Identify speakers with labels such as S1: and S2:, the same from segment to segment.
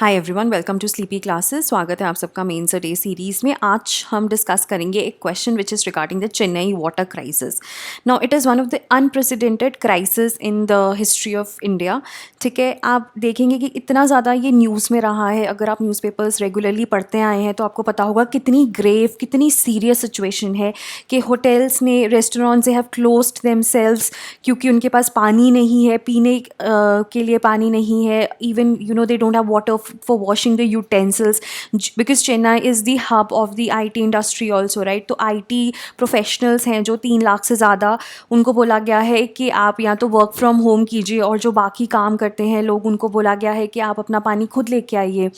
S1: Hi everyone, welcome to sleepy classes. स्वागत है आप सबका मेन डे सीरीज़ में। आज हम डिस्कस करेंगे एक question which is regarding the Chennai water crisis. Now it is one of the unprecedented crisis in the history of India. ठीक है, आप देखेंगे कि इतना ज़्यादा ये न्यूज़ में रहा है। अगर आप न्यूज़पेपर्स रेगुलरली पढ़ते आए हैं तो आपको पता होगा कितनी ग्रेव, कितनी सीरियस सिचुएशन है कि होटल्स ने, रेस्टोरेंट्स हैव क्लोज्ड देमसेल्व्स क्योंकि उनके पास पानी नहीं है, पीने के लिए पानी नहीं है। Even they don't have water for washing the utensils because Chennai is the hub of the IT industry also, right? तो IT professionals हैं जो 3 लाख से ज़्यादा, उनको बोला गया है कि आप या तो वर्क फ्रॉम होम कीजिए, और जो बाकी काम करते हैं लोग उनको बोला गया है कि आप अपना पानी खुद लेके आइए,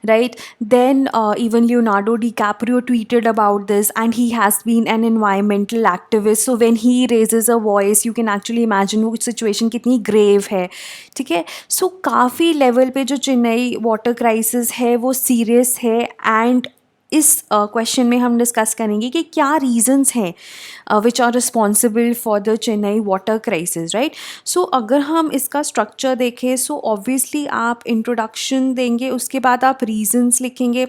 S1: right? Then even Leonardo DiCaprio tweeted about this and he has been an environmental activist, so when he raises a voice you can actually imagine वो situation कितनी grave है। ठीक है, सो काफ़ी लेवल पे जो चेन्नई वाटर क्राइसिस है वो सीरियस है। एंड इस क्वेश्चन में हम डिस्कस करेंगे कि क्या रीजंस हैं which are responsible for the Chennai water crisis, right. So अगर हम इसका स्ट्रक्चर देखें, सो ऑब्वियसली आप इंट्रोडक्शन देंगे, उसके बाद आप रीजंस लिखेंगे,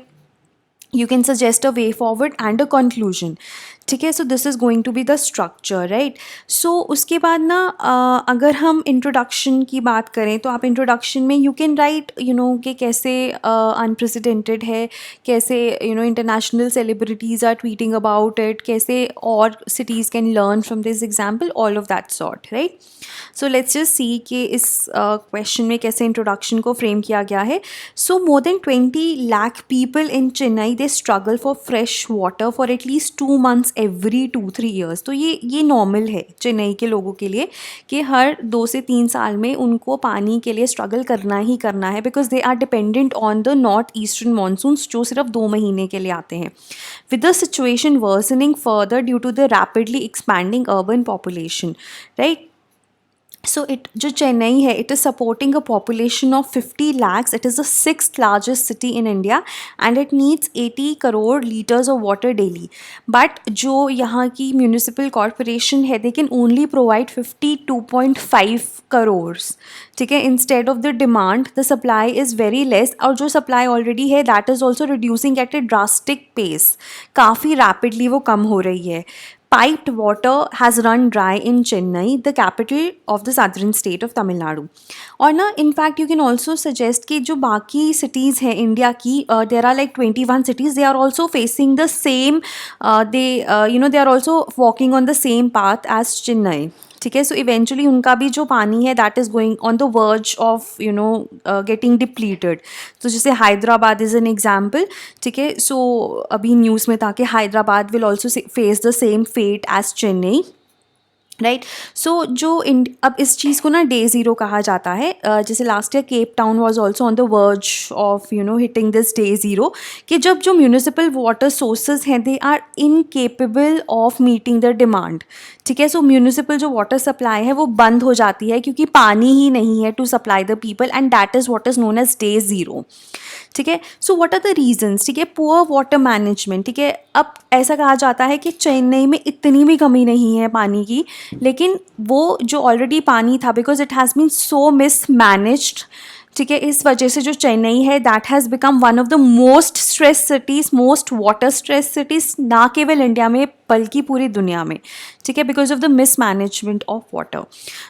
S1: you can suggest a way forward and a conclusion। ठीक है, so this is going to be the structure, right. So उसके बाद ना अगर हम इंट्रोडक्शन की बात करें तो आप इंट्रोडक्शन में यू कैन राइट कि कैसे अनप्रेसिडेंटेड है, कैसे international celebrities are tweeting about it, कैसे और cities can learn from this example, all of that sort, right. So let's just see कि इस क्वेश्चन में कैसे इंट्रोडक्शन को फ्रेम किया गया है। So more than 20 lakh people in Chennai they struggle for fresh water for at least 2 months every 2-3 years। तो ये नॉर्मल है चेन्नई के लोगों के लिए कि हर 2 से 3 साल में उनको पानी के लिए स्ट्रगल करना ही करना है, because they are dependent on the north eastern monsoons जो सिर्फ 2 महीने के लिए आते हैं, with the situation worsening further due to the rapidly expanding urban population, right. So जो चेन्नई है, it is supporting a population of 50 lakhs. It is the 6th largest city in India and it needs 80 crore liters of water daily. But जो यहाँ की municipal corporation है, they can only provide 52.5 crores। ठीक है, instead of the demand, the supply is very less, और जो supply already है that is also reducing at a drastic pace। काफ़ी rapidly वो कम हो रही है। Piped water has run dry in Chennai, the capital of the southern state of Tamil Nadu। और ना in fact you can also suggest कि जो बाकी सिटीज़ हैं इंडिया की, there are like 21 cities, they are also facing the same, they are also walking on the same path as Chennai। ठीक है, so eventually उनका भी जो पानी है that is going on the verge of getting depleted. तो जैसे Hyderabad is an example. ठीक है, सो अभी न्यूज़ में था कि Hyderabad will also face the same fate as Chennai, right. So अब इस चीज़ को ना डे ज़ीरो कहा जाता है। जैसे last year Cape Town was also on the verge of hitting this day zero, कि जब जो म्यूनिसिपल वाटर सोर्सेज हैं they are incapable of meeting the demand. ठीक है, सो म्यूनिसिपल जो वाटर सप्लाई है वो बंद हो जाती है क्योंकि पानी ही नहीं है to supply the people, and that is what is known as day zero. ठीक है, so what are the reasons? ठीक है, पुअर वाटर मैनेजमेंट। ठीक है, अब ऐसा कहा जाता है कि चेन्नई में इतनी भी कमी नहीं है पानी की, लेकिन वो जो ऑलरेडी पानी था, because it has been so mismanaged, ठीक है, इस वजह से जो चेन्नई है that has become one of the most stress cities, most water stress cities, ना केवल इंडिया में बल्कि पूरी दुनिया में। ठीक है, because of the mismanagement of water.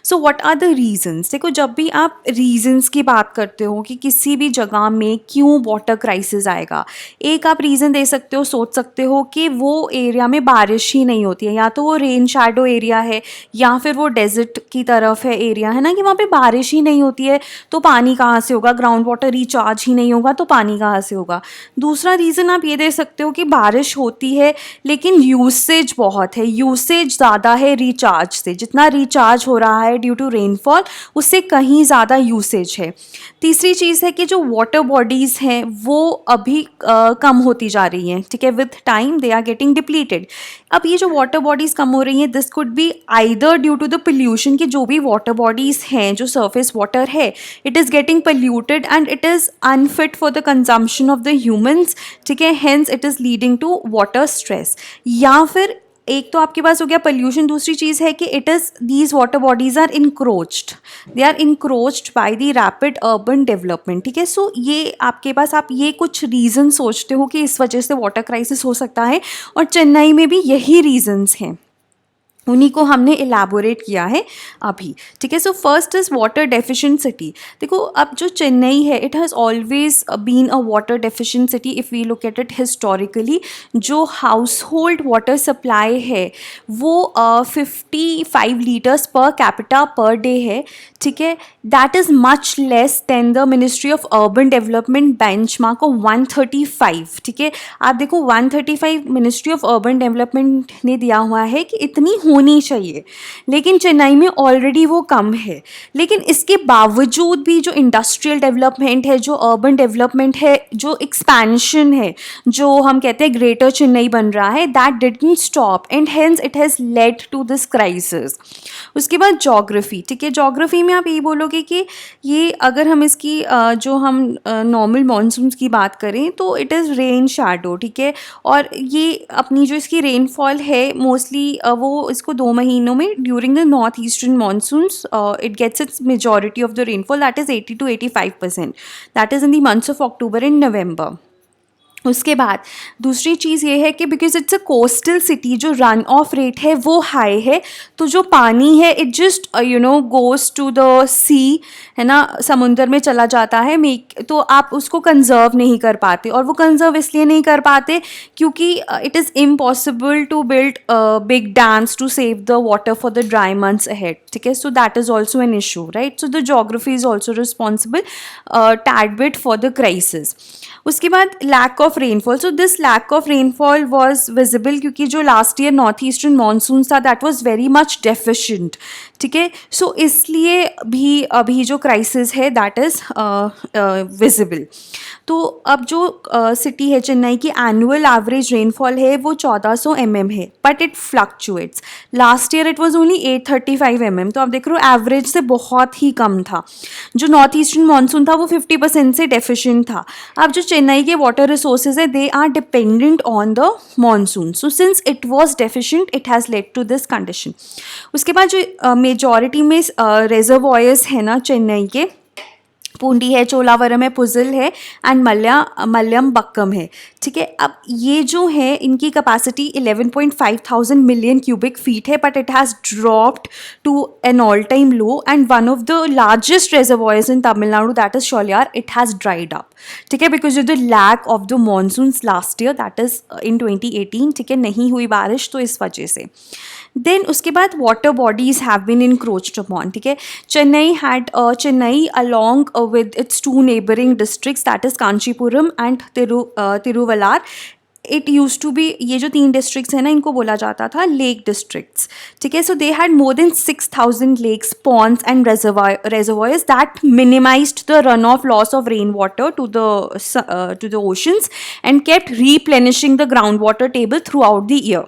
S1: So what are the reasons? देखो, जब भी आप रीजंस की बात करते हो कि किसी भी जगह में क्यों वाटर क्राइसिस आएगा, एक आप रीज़न दे सकते हो, सोच सकते हो कि वो एरिया में बारिश ही नहीं होती है, या तो वो रेन शैडो एरिया है या फिर वो डेजर्ट की तरफ है एरिया, है ना, कि वहाँ पे बारिश ही नहीं होती है, तो पानी कहाँ से होगा? ग्राउंड वाटर रिचार्ज ही नहीं होगा तो पानी कहाँ से होगा? दूसरा रीज़न आप ये दे सकते हो कि बारिश होती है लेकिन यूसेज बहुत है, यूसेज ज़्यादा है रिचार्ज से, जितना रिचार्ज हो रहा है ड्यू टू रेनफॉल उससे कहीं ज़्यादा यूसेज है। तीसरी चीज़ है कि जो वाटर बॉडीज़ हैं वो अभी कम होती जा रही हैं। ठीक है, with time they are getting depleted. अब ये जो वाटर बॉडीज़ कम हो रही हैं, this could be either due to the pollution, कि जो भी वाटर बॉडीज़ हैं, जो सरफेस वाटर है, it is getting polluted and it is unfit for the consumption of the humans. ठीक है, hence it is leading to water stress. या फिर एक तो आपके पास हो गया पोल्यूशन, दूसरी चीज़ है कि it is these water bodies are encroached, they are encroached by the rapid urban development, ठीक है। सो ये आपके पास, आप ये कुछ रीज़न सोचते हो कि इस वजह से वाटर क्राइसिस हो सकता है, और चेन्नई में भी यही रीजंस हैं, उन्हीं को हमने इलेबोरेट किया है अभी, ठीक है। So first is water deficient city. देखो, अब जो चेन्नई है, it has always been a water deficient city if we look at it historically. जो हाउस होल्ड वाटर सप्लाई है वो 55 litres per capita per day है, ठीक है। That is much less than the ministry of urban development benchmark of 135, ठीक है। आप देखो 135 मिनिस्ट्री ऑफ अर्बन डेवलपमेंट ने दिया हुआ है कि इतनी होनी चाहिए, लेकिन चेन्नई में ऑलरेडी वो कम है। लेकिन इसके बावजूद भी जो इंडस्ट्रियल डेवलपमेंट है, जो अर्बन डेवलपमेंट है, जो एक्सपेंशन है, जो हम कहते हैं ग्रेटर चेन्नई बन रहा है, that didn't stop and hence it has led to this crisis. उसके बाद जोग्राफी, ठीक है। जोग्राफी में आप ये बोलोगे कि ये, अगर हम इसकी जो हम नॉर्मल मानसून्स की बात करें तो इट इज़ रेन शैडो, ठीक है। और ये अपनी जो इसकी रेनफॉल है मोस्टली वो इसको 2 महीनों में during the north eastern monsoons it gets its majority of the rainfall, that is 80 to 85%, that is in the months of October and November. उसके बाद दूसरी चीज़ ये है कि because it's a coastal city, जो रन ऑफ रेट है वो हाई है, तो जो पानी है it just goes to the sea, है ना, समुंदर में चला जाता है। तो आप उसको कंजर्व नहीं कर पाते, और वो कंजर्व इसलिए नहीं कर पाते क्योंकि it is impossible to build big dams to save the water for the dry months ahead, ठीक है। So that is also an issue, right. So the geography is also responsible tad bit for the crisis. उसके बाद lack of rainfall. So this lack of rainfall was visible क्योंकि जो last year north eastern monsoon था that was very much deficient, ठीक है। सो इसलिए भी अभी जो क्राइसिस है दैट इज़ विजिबल। तो अब जो सिटी है चेन्नई की एनुअल एवरेज रेनफॉल है वो 1400 mm है, but it fluctuates. Last year it was only 835 mm, तो आप देख रहे हो एवरेज से बहुत ही कम था। जो नॉर्थ ईस्टर्न मानसून था वो 50% से डेफिशिएंट था। अब जो चेन्नई के वाटर रिसोर्सेज है they are dependent on the monsoon, so since it was deficient it has led to this condition. उसके बाद जो मेजॉरिटी में रिजर्वॉयर्स है ना चेन्नई के, पूंडी है, चोलावरम है, पुजल है एंड मल्लम बक्कम है, ठीक है। अब ये जो है इनकी कैपेसिटी 11,500 मिलियन क्यूबिक फीट है, but it has dropped to an all time low, and one of the largest reservoirs in Tamil Nadu that is Sholayar, it has dried up, ठीक है, because of the lack of the monsoons last year that is in 2018, ठीक है, नहीं हुई बारिश तो इस वजह से। देन उसके बाद water bodies have been encroached upon, ठीक है। Chennai along with its two neighboring districts that is Kanchipuram and Tiruvallur, it use to be, ये जो 3 डिस्ट्रिक्ट्स हैं ना इनको बोला जाता था लेक डिस्ट्रिक्ट्स, ठीक है। So they had more than 6,000 lakes, ponds and reservoirs that minimized the runoff loss of rainwater to the oceans and kept replenishing the groundwater table throughout the year,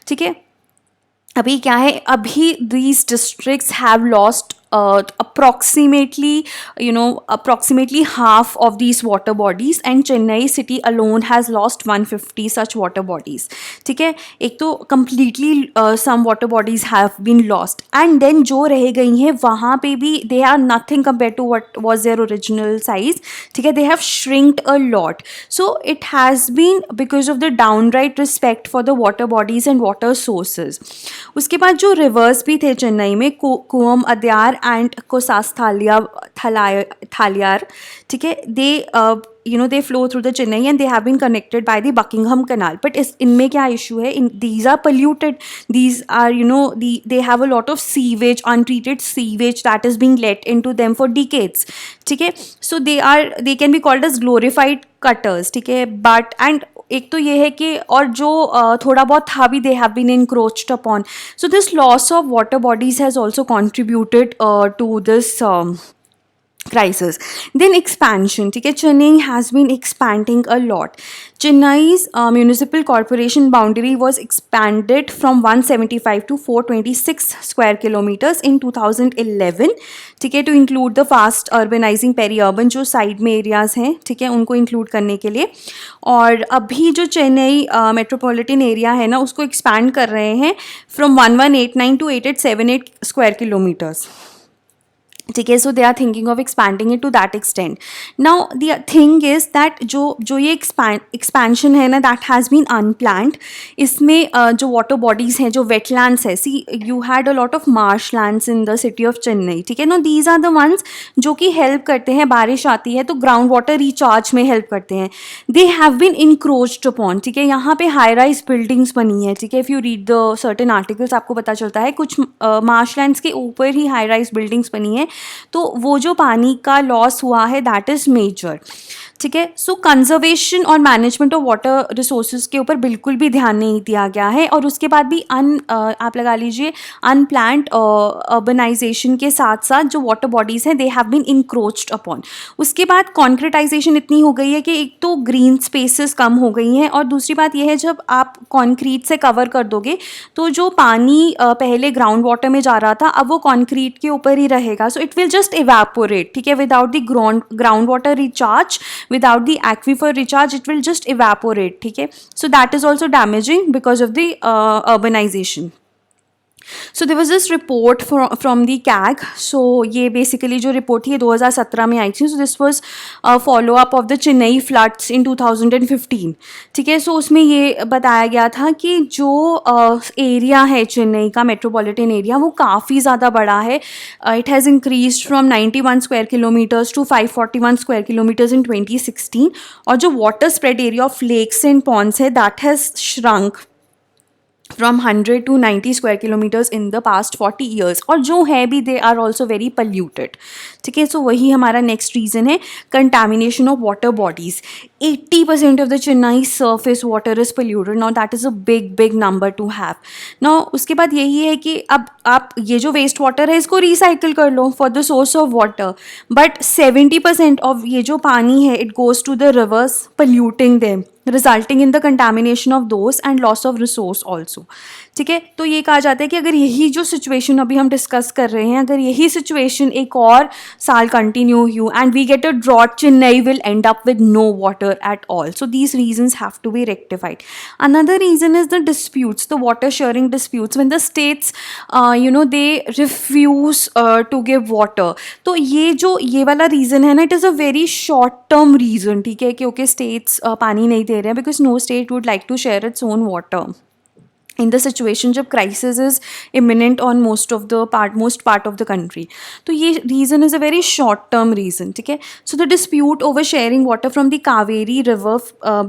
S1: ठीक है। अभी क्या है, अभी these districts have lost approximately half of these water bodies, and Chennai city alone has lost 150 such water bodies, ठीक है। एक तो completely some water bodies have been lost, and then जो रह गई हैं वहाँ पे भी they are nothing compared to what was their original size, ठीक है। They have shrinked a lot, so it has been because of the downright respect for the water bodies and water sources. उसके बाद जो rivers भी थे चेन्नई में, कुअम, Adyar and कोसास थालियार, ठीक है, they flow through the Chennai and they have been connected by the Buckingham Canal. But इनमें क्या issue है, these are polluted, these are they have a lot of sewage, untreated sewage that is being let into them for decades, ठीक है। So they can be called as glorified cutters, ठीक है। But and एक तो ये है कि और जो थोड़ा बहुत था भी they have been encroached upon. So this loss of water bodies has also contributed to this crisis. Then expansion, ठीक है, Chennai has been expanding a lot. Chennai's municipal corporation boundary was expanded from 175 to 426 square kilometers in 2011, ठीक है, to include the fast urbanizing peri-urban जो side में areas हैं, ठीक है, उनको इंक्लूड करने के लिए. और अभी जो चेन्नई मेट्रोपॉलिटन एरिया है ना, उसको एक्सपैंड कर रहे हैं फ्रॉम 1189 टू 8878 स्क्वायर किलोमीटर्स, ठीक है. So they are thinking of expanding it to that extent. Now the thing is that जो ये एक्सपेंशन है ना, दैट हैज़ बीन अनप्लान्ड. इसमें जो वाटर बॉडीज़ हैं, जो वेटलैंड्स है, see you had a lot of marsh lands in the city of Chennai, ठीक है. No, these are the ones जो कि हेल्प करते हैं, बारिश आती है तो ग्राउंड वाटर रिचार्ज में हेल्प करते हैं. They have been encroached upon, ठीक है. यहाँ पे हाई राइज बिल्डिंग्स बनी है, ठीक है. If you read the certain articles आपको पता चलता है कुछ मार्श लैंड्स के ऊपर ही हाई राइज बिल्डिंग्स बनी है. तो वो जो पानी का लॉस हुआ है, दैट इज़ मेजर, ठीक है. सो कंजर्वेशन और मैनेजमेंट ऑफ वाटर रिसोर्सेज के ऊपर बिल्कुल भी ध्यान नहीं दिया गया है. और उसके बाद भी आप लगा लीजिए अनप्लान्ड अर्बनाइजेशन के साथ साथ जो वाटर बॉडीज़ हैं, they have been encroached upon. उसके बाद कॉन्क्रीटाइजेशन इतनी हो गई है कि एक तो ग्रीन स्पेसेस कम हो गई हैं, और दूसरी बात यह है जब आप कॉन्क्रीट से कवर कर दोगे तो जो पानी पहले ग्राउंड वाटर में जा रहा था, अब वो कॉन्क्रीट के ऊपर ही रहेगा. So it will just evaporate, ठीक है. Without the ground water recharge, without the aquifer recharge, it will just evaporate, ठीक है. So that is also damaging because of the urbanization. So there was this report from the CAG. So ये basically जो report थी ये 2017 में आई थी. So this was a follow up of the Chennai floods in 2015, ठीक है. So उसमें ये बताया गया था कि जो एरिया है चेन्नई का मेट्रोपॉलिटन एरिया, वो काफ़ी ज़्यादा बड़ा है. It has increased from 91 square kilometers to 541 square kilometers in 2016. और जो water spread area of lakes and ponds है, that has shrunk from 100 to 90 square kilometers in the past 40 years. और जो है भी, they are also very polluted, ठीक है. सो वही हमारा नेक्स्ट रीज़न है, contamination of water bodies. 80% of the Chennai surface water is polluted. Now that is a big number two have. Now उसके बाद यही है कि अब आप ये जो वेस्ट वाटर है इसको रिसाइकिल कर लो for the source of water, but 70% of ये जो पानी है, it goes to the rivers, polluting them, resulting in the contamination of those and loss of resource also, ठीक है. तो ये कहा जाता है कि अगर यही जो सिचुएशन अभी हम डिस्कस कर रहे हैं, अगर यही सिचुएशन एक और साल कंटिन्यू हुई and we get a drought, Chennai will end up with no water at all. So these reasons have to be rectified. Another reason is the disputes, the water sharing disputes, when the states they refuse to give water. तो ये वाला reason है ना, it is a very short term reason, ठीक है, क्योंकि states पानी नहीं दे रहे हैं, because no state would like to share its own water in the situation जब crisis is imminent on most part of the country. तो ये reason is a very short term reason, ठीक है. So the dispute over sharing water from the Kaveri river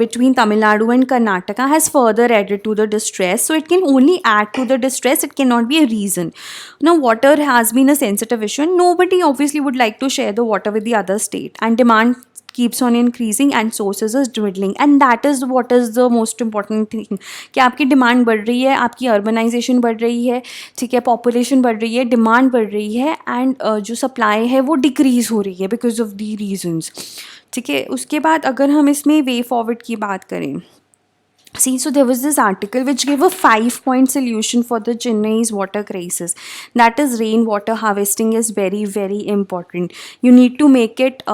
S1: between Tamil Nadu and Karnataka has further added to the distress. So it can only add to the distress, it cannot be a reason. Now water has been a sensitive issue and nobody obviously would like to share the water with the other state, and demand keeps on increasing and sources is dwindling, and that is what is the most important thing कि आपकी demand बढ़ रही है, आपकी urbanisation बढ़ रही है, ठीक है, पॉपुलेशन बढ़ रही है, डिमांड बढ़ रही है, एंड जो सप्लाई है वो डिक्रीज़ हो रही है बिकॉज ऑफ दी रीजंस, ठीक है. उसके बाद अगर हम इसमें वे फॉरवर्ड की बात करें, see, so there was this article which gave a 5-point solution for the Chennai's water crisis. That is, rainwater harvesting is very important. You need to make it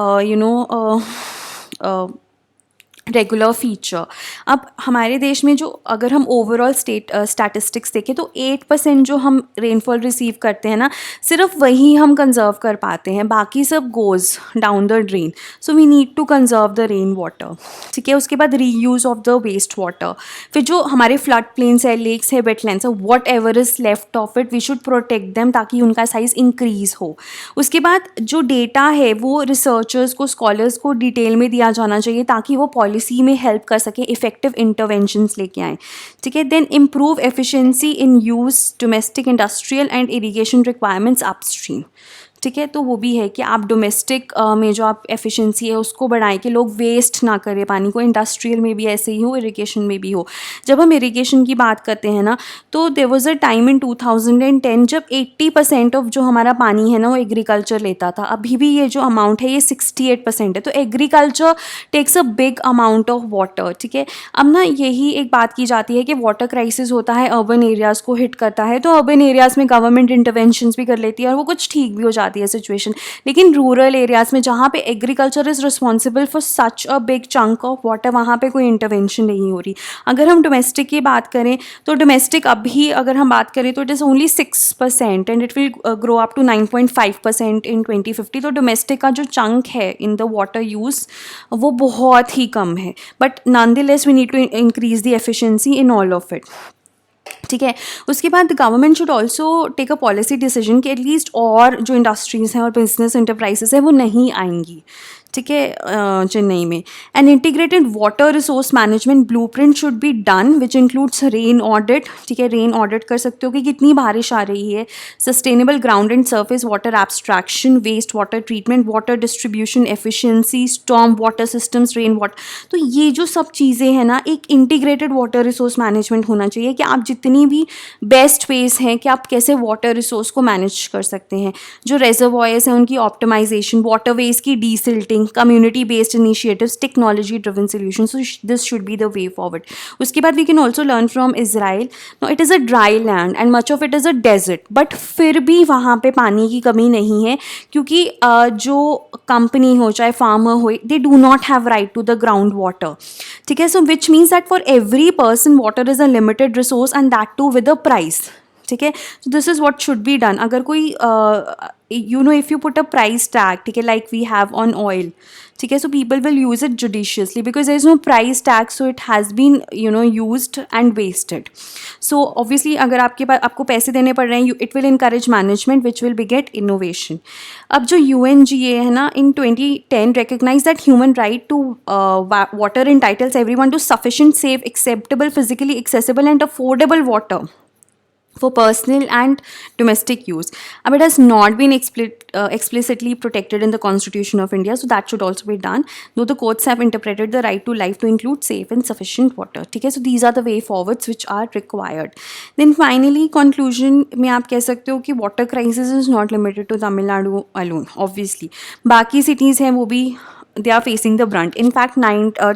S1: regular feature. अब हमारे देश में जो अगर हम ओवरऑल स्टैटिस्टिक्स देखें तो 8% जो हम रेनफॉल रिसीव करते हैं ना, सिर्फ वही हम कंजर्व कर पाते हैं, बाकी सब goes down the drain. So we need to conserve the rain water, ठीक है. उसके बाद reuse of the waste water. फिर जो हमारे फ्लड प्लेन्स है, लेक्स है, वेटलैंड्स है, whatever is left of it, we should protect them ताकि उनका साइज़ इंक्रीज़ हो. उसके बाद जो डेटा है वो रिसर्चर्स को, स्कॉलर्स को डिटेल में दिया जाना चाहिए ताकि वो पॉलिसी में हेल्प कर सके, इफेक्टिव इंटरवेंशंस लेके आएँ, ठीक है. Then improve efficiency in use domestic, industrial and irrigation requirements upstream, ठीक है। तो वो भी है कि आप डोमेस्टिक में जो आप एफिशिएंसी है उसको बढ़ाएं कि लोग वेस्ट ना करें पानी को, इंडस्ट्रियल में भी ऐसे ही हो, इरिगेशन में भी हो। जब हम इरिगेशन की बात करते हैं ना, तो there was a time in 2010 जब 80% ऑफ जो हमारा पानी है ना वो एग्रीकल्चर लेता था। अभी भी ये जो अमाउंट है ये 68% है। तो agriculture takes a big amount of water, ठीक है। अब ना यही एक बात की जाती है कि वाटर क्राइसिस होता है, अर्बन एरियाज़ को हिट करता है, तो अर्बन एरियाज़ में गवर्नमेंट इंटरवेंशंस भी कर लेती है और वो कुछ ठीक भी हो जाती है सिचुएशन। लेकिन रूरल एरियाज़ में जहाँ पे agriculture is responsible for such a big chunk of water, वहाँ पे कोई इंटरवेंशन नहीं हो रही। अगर हम डोमेस्टिक की बात करें तो डोमेस्टिक अभी अगर हम बात करें तो it is only 6% and it will grow up to 9.5% in 2050। तो डोमेस्टिक का जो चंक है इन द वाटर यूज़ वो बहुत ही कम है, but nonetheless we need to increase the efficiency in all of it, ठीक है। उसके बाद government should also take a policy decision कि एटलीस्ट और जो इंडस्ट्रीज़ हैं और बिजनेस इंटरप्राइजेस हैं वो नहीं आएंगी, ठीक है, चेन्नई में। An integrated water resource management blueprint should be done which includes rain audit, ठीक है। रेन ऑडिट कर सकते हो कि कितनी बारिश आ रही है, sustainable ground and surface water abstraction, waste water treatment, water distribution efficiency, storm water systems, rain water. तो ये जो सब चीज़ें हैं ना, एक इंटीग्रेटेड वाटर रिसोर्स मैनेजमेंट होना चाहिए कि आप जितनी भी बेस्ट वेज हैं कि आप कैसे वाटर रिसोर्स को मैनेज कर सकते हैं। जो रेजर्वॉयर्स हैं उनकी ऑप्टिमाइजेशन, वाटरवेज की desilting, community based initiatives, technology driven solutions. So this should be the way forward. उसके बाद we can also learn from Israel. Now it is a dry land and much of it is a desert, but फिर भी वहाँ पे पानी की कमी नहीं है क्योंकि जो कंपनी हो चाहे फार्मर हो, they do not have right to the ground water, ठीक है। So which means that for every person water is a limited resource and that too with a price, ठीक है। So this is what should be done. अगर कोई you know if you put a price tag, ठीक है, like we have on oil, ठीक है, so people will use it judiciously because there is no price tag, so it has been used and wasted. So obviously अगर आपके पास आपको पैसे देने पड़ रहे हैं, it will encourage management which will beget innovation. अब जो UNGA है ना, in 2010 recognise that human right to water entitles everyone to sufficient, safe, acceptable, physically accessible and affordable water for personal and domestic use. It has not been explicitly protected in the Constitution of India, so that should also be done, though the courts have interpreted the right to life to include safe and sufficient water, ठीक है। So these are the way forwards which are required. Then finally conclusion में आप कह सकते हो कि water crisis is not limited to Tamil Nadu alone, obviously बाकी cities हैं वो भी they are facing the brunt. In fact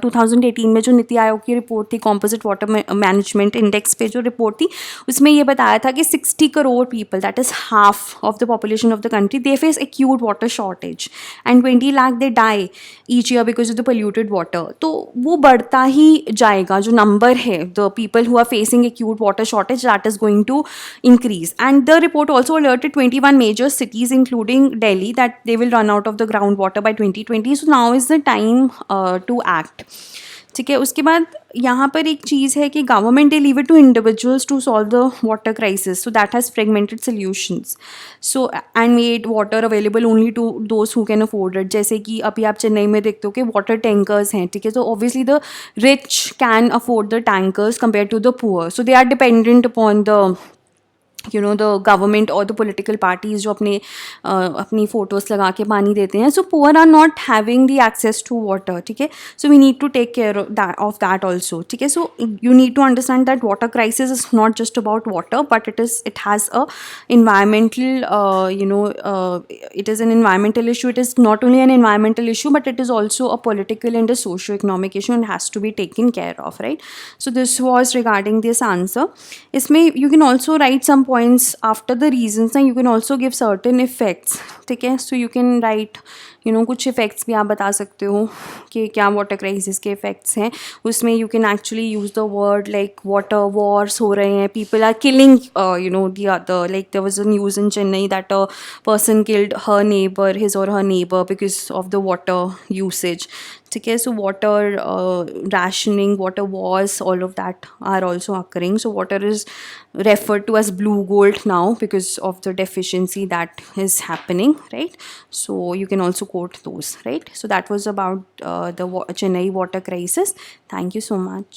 S1: 2018 में जो नीति आयोग की रिपोर्ट थी, कॉम्पोजिट वाटर मैनेजमेंट इंडेक्स पे जो रिपोर्ट थी, उसमें ये बताया था कि 60 crore people, that is half of the population of the country, they face acute water shortage and 20 lakh they die each year because of the polluted water. तो वो बढ़ता ही जाएगा, जो नंबर है the people who are facing acute water shortage, that is going to increase. And the report also alerted 21 major cities including Delhi that they will run out of the groundwater by 2020. So now is the time to act, ठीक है। उसके बाद यहाँ पर एक चीज़ है कि government they leave it to individuals to solve the water crisis, so that has fragmented solutions, so and made water available only to those who can afford it. जैसे कि अभी आप चेन्नई में देखते हो कि वाटर टैंकर्स हैं, ठीक है। तो obviously the rich can afford the tankers compare to the poor, so they are dependent upon the the government और द पोलिटिकल पार्टीज जो अपनी फ़ोटोज़ लगा के पानी देते हैं। So poor are not having the access to water, ठीक है। So we need to take care of that also, ठीक है। So you need to understand that water crisis is not just about water, but it has a environmental it is an environmental issue. It is not only an environmental issue, but it is also a political and a socio-economic issue and has to be taken care of, right? So this was regarding this answer. इसमें you can also write some points after the reasons and you can also give certain effects, ठीक है। So you can write कुछ effects भी आप बता सकते हो कि क्या वाटर क्राइसिस के इफ़ेक्ट्स हैं। उसमें you can actually use the word like water wars हो रहे हैं, people are killing the other, like there was a news in Chennai that a person killed her neighbour, his or her neighbour because of the water usage, ठीक है। So water rationing, water wars, all of that are also occurring. So water is referred to as blue gold now because of the deficiency that is happening, right? So you can also quote those, right? So that was about the Chennai water crisis. Thank you so much.